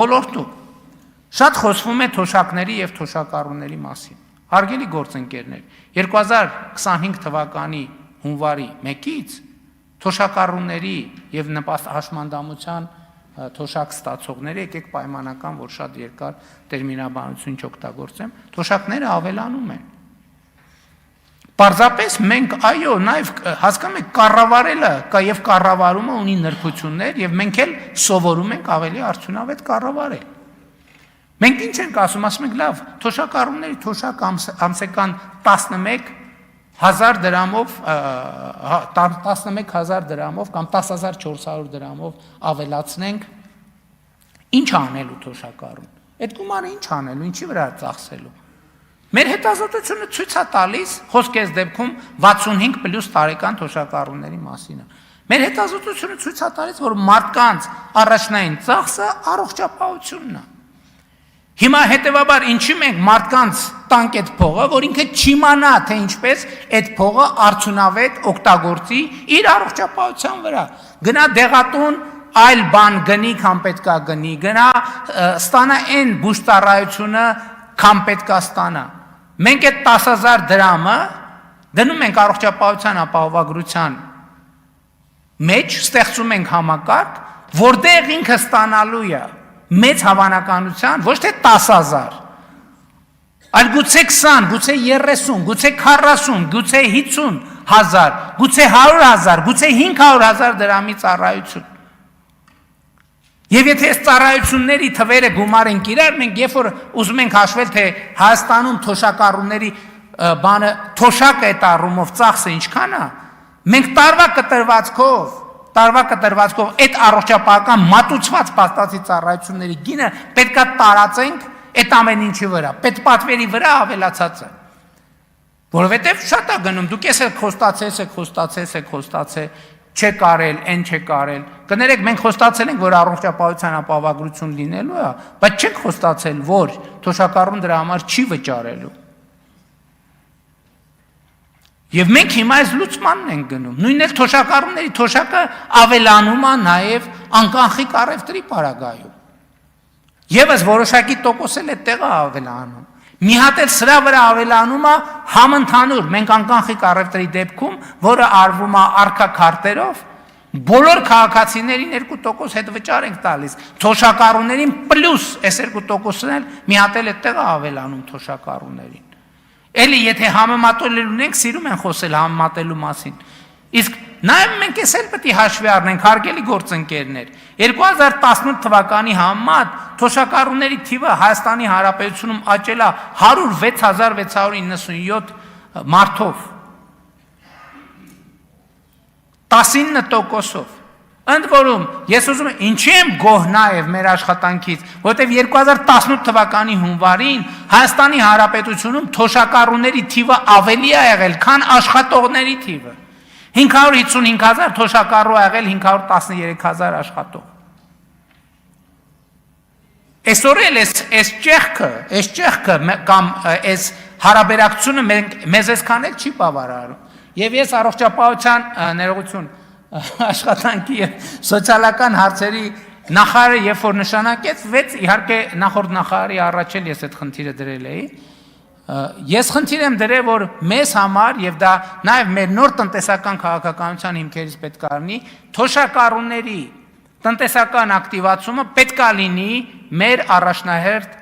ոլորտում շատ խոսվում է թոշակների եւ թոշակառուների մասին։ Հարգելի գործընկերներ, 2025 թվականի հունվարի 1-ից թոշակառուների եւ նպաստ հաշմանդամության թոշակ ստացողների եկեք պայմանական, որ շատ երկար տերմինաբանություն չօգտագործեմ, թոշակները ավելանում են։ Պարզապես մենք, այո, նաև հասկանում եք, կառավարելը եւ կառավարումը ունի նրբություններ եւ մենք էլ սովորում ենք ավելի արդյունավետ կառավարել։ Մենք ինչ ենք ասում ենք լավ, թոշակառուների թոշակ ամսական 11,000 դրամով 11,000 դրամով կամ 10,400 դրամով ավելացնենք, ինչ անելու թոշակառուն։ Այդ գումարը ինչ անելու, ինչի վրա ծախսելու։ Մեր հետազոտությունը ցույց է տալիս, խոսք էս դեպքում 65+ տարեկան թոշակառուների մասին։ Մեր հետազոտությունը ցույց է տալիս, որ մարդկանց առաջնային ծախսը առողջապահությունն է։ Հիմա հետևաբար ինչի մենք մարդկանց տանք այդ փողը, որ ինքը չիմանա, թե ինչպես այդ փողը արդյունավետ օգտագործի իր առողջապահության վրա։ Գնա դեղատուն այլ բան գնի, քան պետքա գնի, գնա ստանա այն բուժծառայությունը, քան պետքա ստանա։ Մենք այդ 10,000 դրամը դնում ենք առողջապահության ապահովագրության մեջ, ստեղծում ենք համակարգ, որտեղ ինքը ստանալու է մեծ հավանականության, ոչ թե 10,000, այլ գուցե 20, գուցե 30, գուցե 40, գուցե 50,000, գուցե 100,000, գուցե 500,000 դրամի ծառայություն։ Եվ եթե այս ծառայությունների թվերը գումարենք իրար, մենք երբ որ ուզում ենք հաշվել, թե Հայաստանում թոշակառուների բանը թոշակը այդ առումով ծախսը ինչքան է, մենք տարվա կտրվածքով այդ առողջապահական մատուցված փաստացի ծառայությունների գինը պետքա տարածենք այդ ամեն ինչի վրա, պետպատվերի վրա ավելացած է։ Որովհետև շատ է գնում, դուք ես խոստացել, չեք արել, այն չեք արել։ Կներեք, մենք խոստացել ենք, որ առողջապահության ապահովագրություն լինելու է, բայց չենք խոստացել, որ թոշակառուն դրա համար չի վճարելու։ Եվ մենք հիմա այս լուծմանն ենք գնում։ Նույնն էլ թոշակառուների թոշակը ավելանում է նաև անկանխիկ առևտրի պարագայում։ Եվս որոշակի տոկոս էլ այդտեղ է ավելանում։ Մի հատ էլ սրա վրա ավելանում է համընդհանուր, մենք անկանխիկ առևտրի դեպքում, որը արվում է արքա քարտերով, բոլոր քաղաքացիներին 2% հետ վճար ենք տալիս, թոշակառուներին պլյուս այս 2%-ն էլ մի հատ էլ այդտեղ է ավելանում թոշակառուներին։ Էլի եթե համեմատել ունենք, սիրում են խոսել համեմատելու մասին։ Իսկ նաև մենք էս էլ պետք է հաշվի առնենք, հարգելի գործընկերներ, 2018 թվականի համեմատ թոշակառուների թիվը Հայաստանի Հանրապետությունում աճել է 106,697 մարդով, 19%-ով։ Ընդ որում, ես ուզում եմ, ինչի եմ գոհ նաև մեր աշխատանքից, որտեղ 2018 թվականի հունվարին Հայաստանի Հանրապետությունում թոշակառուների թիվը ավելի է եղել, քան աշխատողների թիվը։ 555,000 թոշակառու ա եղել, 513,000 աշխատող։ Այսօր էլ այս ճեղքը կամ այս հարաբերակցությունը մեզ այսքան էլ չի բավարարում։ Եվ ես առողջապահության ներողություն աշխատանքի եւ սոցիալական հարցերի նախարարը երբ որ նշանակեց, իհարկե նախորդ նախարարի առաջ էլ ես այդ խնդիրը դրել էի։ Ես խնդիր եմ դրել, որ մեզ համար եւ դա նաեւ մեր նոր տնտեսական քաղաքականության հիմքերից պետք է լինի, թոշակառուների տնտեսական ակտիվացումը պետք է լինի մեր առաջնահերթ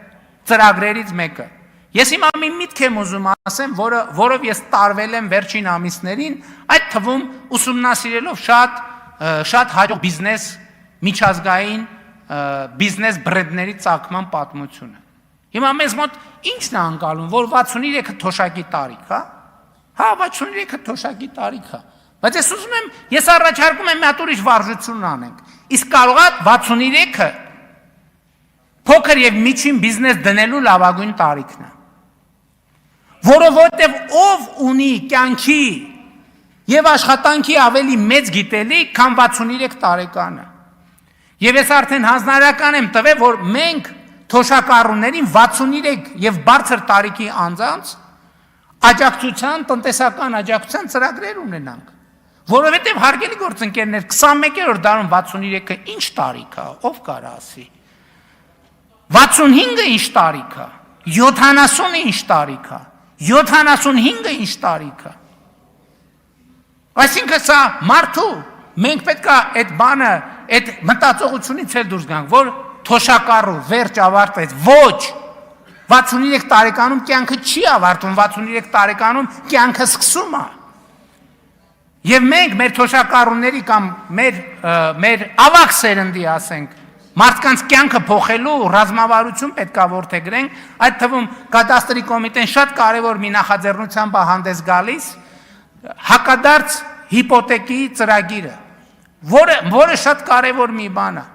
ծրագրերից մեկը։ Ես հիմա մի միտք եմ ուզում ասեմ, որով ես տարվել եմ վերջին ամիսներին, այդ թվում ուսումնասիրելով շատ հաջող բիզնես, միջազգային բիզնես բրենդների ծագման պատմությունը։ Հիմա մեզ մոտ ի՞նչն է անցալում, որ 63-ը թոշակի տարիք, հա? Հա, 63-ը թոշակի տարիք է։ Բայց ես ուզում եմ, ես առաջարկում եմ մի հատ ուրիշ վարժություն անենք։ Իսկ կարող է 63-ը փոքր եւ միջին բիզնես դնելու լավագույն տարիքն է։ Որովհետև ով ունի կյանքի եւ աշխատանքի ավելի մեծ գիտելիք, քան 63 տարեկանը։ Եվ ես արդեն հանձնարարական եմ տվել, որ մենք թոշակառուներին 63 եւ բարձր տարիքի անձանց աջակցության, տնտեսական աջակցության ծրագրեր ունենանք։ Որովհետև հարգելի գործընկերներ, 21-րդ դարում 63-ը ինչ տարիք է, ով կարա ասի։ 65-ը ինչ տարիք է, 70-ը ինչ տարիք է, 75-ը ինչ տարիք է։ Այսինքն սա մարդու, մենք պետք է այդ բանը, այդ մտածողությունից էլ դուրս գանք, որ թոշակառու վերջ ավարտվեց, ոչ, 63 տարեկանում կյանքը չի ավարտում, 63 տարեկանում կյանքը սկսում է։ Եվ մենք մեր թոշակառուների կամ մեր ավակ սերնդի ասենք, մարդկանց կյանքը փոխելու ռազմավարություն պետք է որդեգրենք, այդ թվում կադաստրի կոմիտեն շատ կարևոր մի նախաձեռնությամբ է հանդես գալիս, հակադարձ հիպոթեկի ծրագիրը, որը շատ կարևոր մի բան է։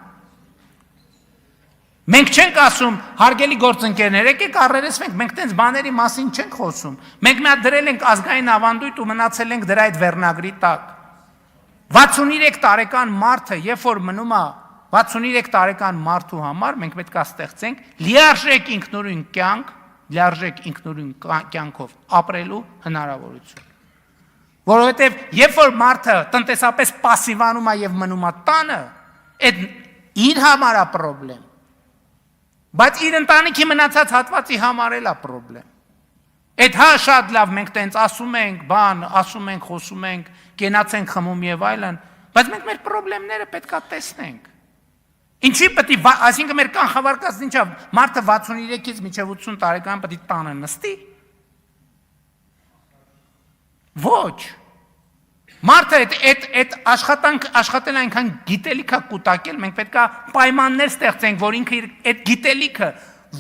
Մենք չենք ասում, հարգելի գործընկերներ, եկեք առերեսվենք, մենք տենց բաների մասին չենք խոսում։ Մենք մի հատ դրել ենք ազգային ավանդույթ ու մնացել ենք դրա այդ վերնագրի տակ։ 63 տարեկան մարդը, երբ որ մնում է 63 տարեկան մարդու համար, մենք պետք է ստեղծենք լիարժեք ինքնուրույն կյանք, լիարժեք ինքնուրույն կյանքով ապրելու հնարավորություն։ Որովհետև երբ որ մարդը տնտեսապես պասիվանում է եւ մնում է տանը, այդ իր համար է խնդրեմ։ Բայց իր ընտանիքի մնացած հատվածի համար էլ է խնդրեմ։ Այդ հա շատ լավ մենք տենց ասում ենք, ասում ենք, խոսում ենք, կենացենք խմում եւ այլն, բայց մենք մեր խնդիրները պետք է տեսնենք։ Ինչի պետք է, այսինքն մեր կանխավարկածն ինչա, մարդը 63-ից մինչև 80 տարեկան պետք է տանը նստի։ Ոչ։ Մարդը այդ աշխատել այնքան գիտելիք է կուտակել, մենք պետք է պայմաններ ստեղծենք, որ ինքը այդ գիտելիքը,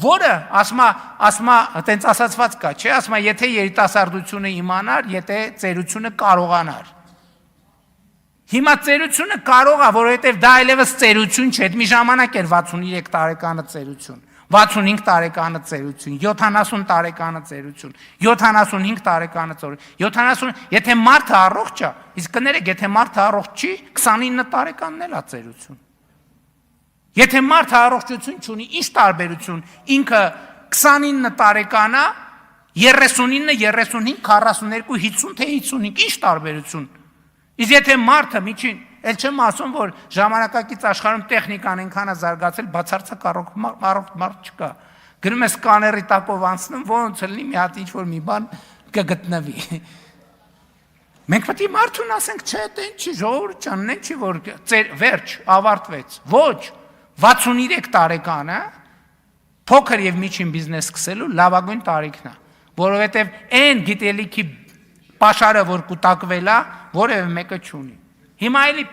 որը ասма տենց ասացված կա, չէ, ասма եթե երիտասարդությունը իմանար, եթե ծերությունը կարողանար։ Հիմա ծերությունը կարող է, որովհետև դա այլևս ծերություն չէ, այդ մի ժամանակ էր 63 տարեկանը ծերություն, 65 տարեկանը ծերություն, 70 տարեկանը ծերություն, 75 տարեկանը ծերություն, եթե մարդը առողջ է, իսկ կներեք, եթե մարդը առողջ չի, 29 տարեկանն էլ է ծերություն։ Եթե մարդը առողջություն չունի, ինչ տարբերություն, ինքը 29 տարեկան է, 39, 35, 42, 50 թե 55, ինչ տարբերություն։ Իսկ եթե մարդը միջին, էլ չեմ ասում, որ ժամանակակից աշխարհում տեխնիկան այնքան է զարգացել, բացարձակ առողջ մարդ չկա։ Գնում է սկաների տակով անցնում, ոնց լինի մի հատ ինչ-որ մի բան կգտնվի։ Մենք պետք է մարդուն ասենք, չէ, դեն չի, ժողովուրդ ջան, դեն չի, որ վերջ, ավարտվեց։ Ոչ, 63 տարեկանը փոքր եւ միջին բիզնես սկսելու լավագույն տարիքն է, որովհետեւ այն գիտելիքի պաշարը, որ կուտակվել է, որևէ մեկը չունի։ Հիմա էլի